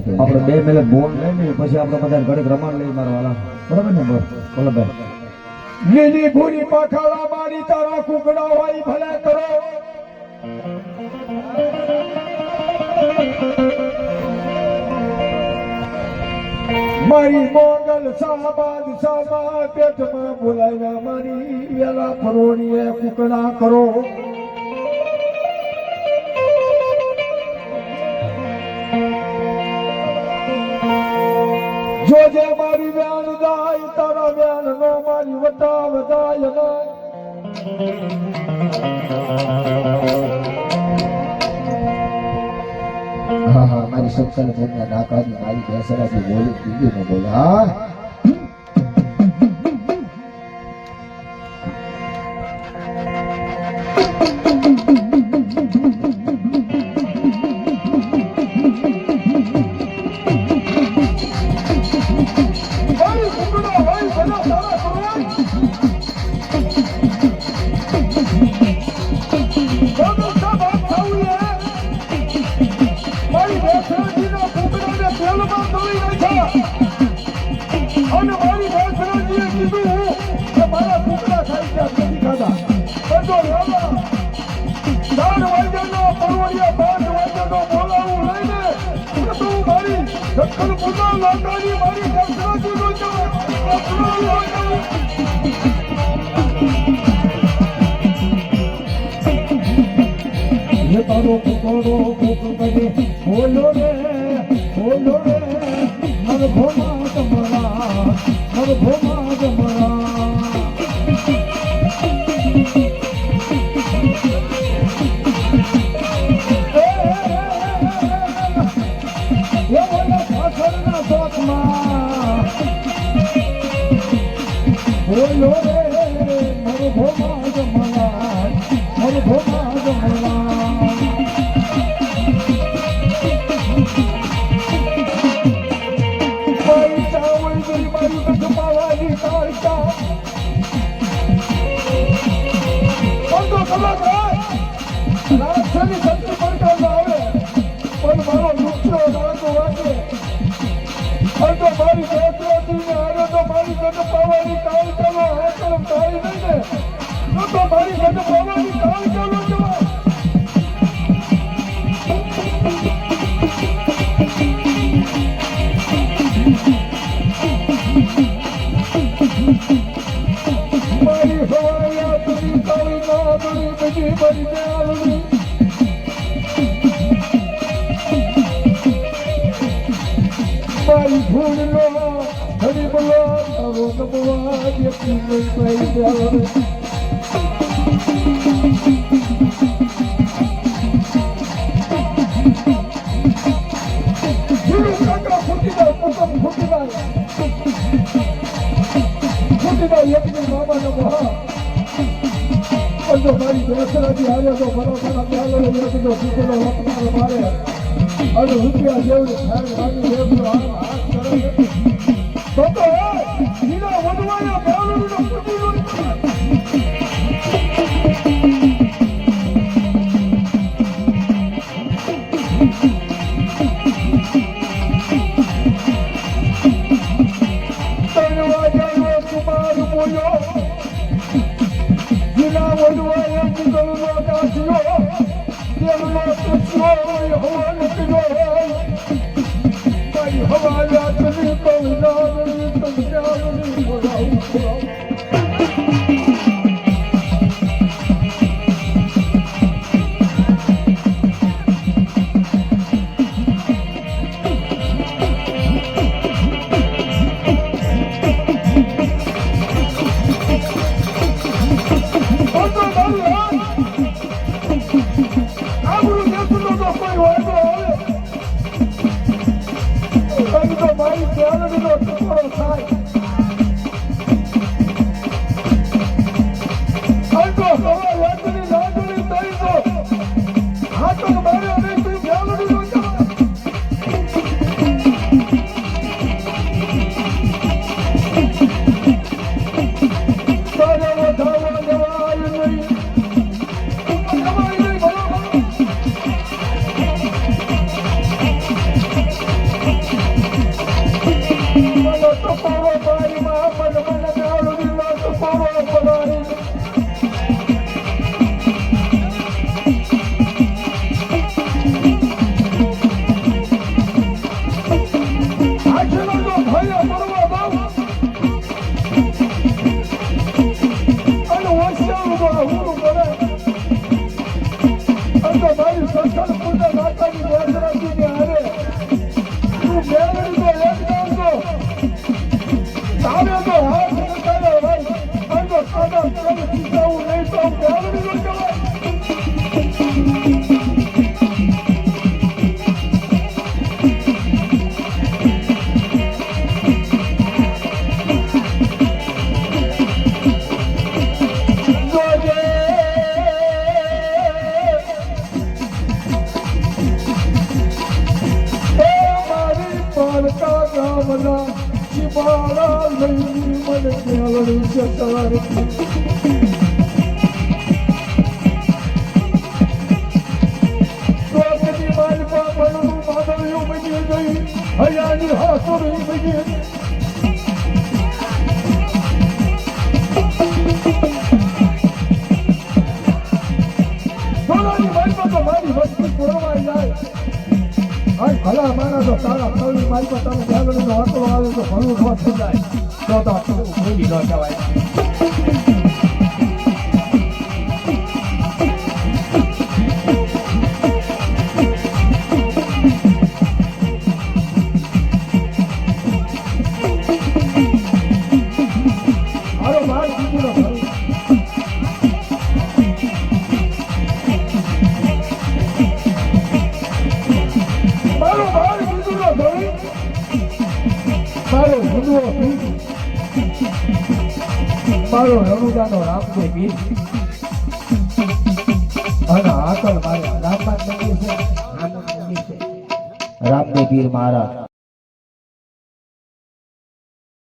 આપણે 2 મિનિટ બોલ લઈને પછી આપણે બધા ઘડીક રમાડ લઈ મારવાના બરાબર ને બોલો ભાઈ લીલી ભૂરી પાખાડા મારી તારા કુકડા હોય ભલે કરો મારી મોગલ સાબાદ સાબા પેટમાં બોલાવ્યા મારી વેલા ફરોણીએ કુકડા કરો જોજે મારી વ્યાન જાય તારા વ્યાન નો મારી વટા વધાય હા હા મારી સત્સંગ ધનના નાકાની મારી બેસરાથી બોલી બીજું ન બોલે હા તારો કુકડો કુક કરે બોલો રે મર ભોમા જમરા બોલો રે મર ભોમા જમરા મારી ભૂલ નો હરી બોલો તારો નમવા યકી નહીં પાઈ જાવે જીરો કાકા ફૂટી જાય યકી બાબા નો મહા તો મારી બેસરાજી આવ્યો તો બરોબર ચાલો યકી તો સુકનો વખત મારે અને રૂપિયા જેવડું થાય રાની જેવડું હાથ કરે તો જીના વધવાયા બેવડું પૂજી લો માતા ગામના શિવાળા લઈ મને કેવળ જતા હયાની હાસુરી બની સોનાની માલમાં તો મારી વસ્તી પૂરવાઈ જાય આ ભલા માના તો તારા ફળની માલમાં તમે જાગરણનો આંકડો આવે તો ઘણું ન થઈ જાય તો આપણું ભૂલી ન જવાય મારો રણુદાનો રામદેવ પીર અને આકલ મારે રામનાથ મંદિર છે રામદેવ પીર મહારાજ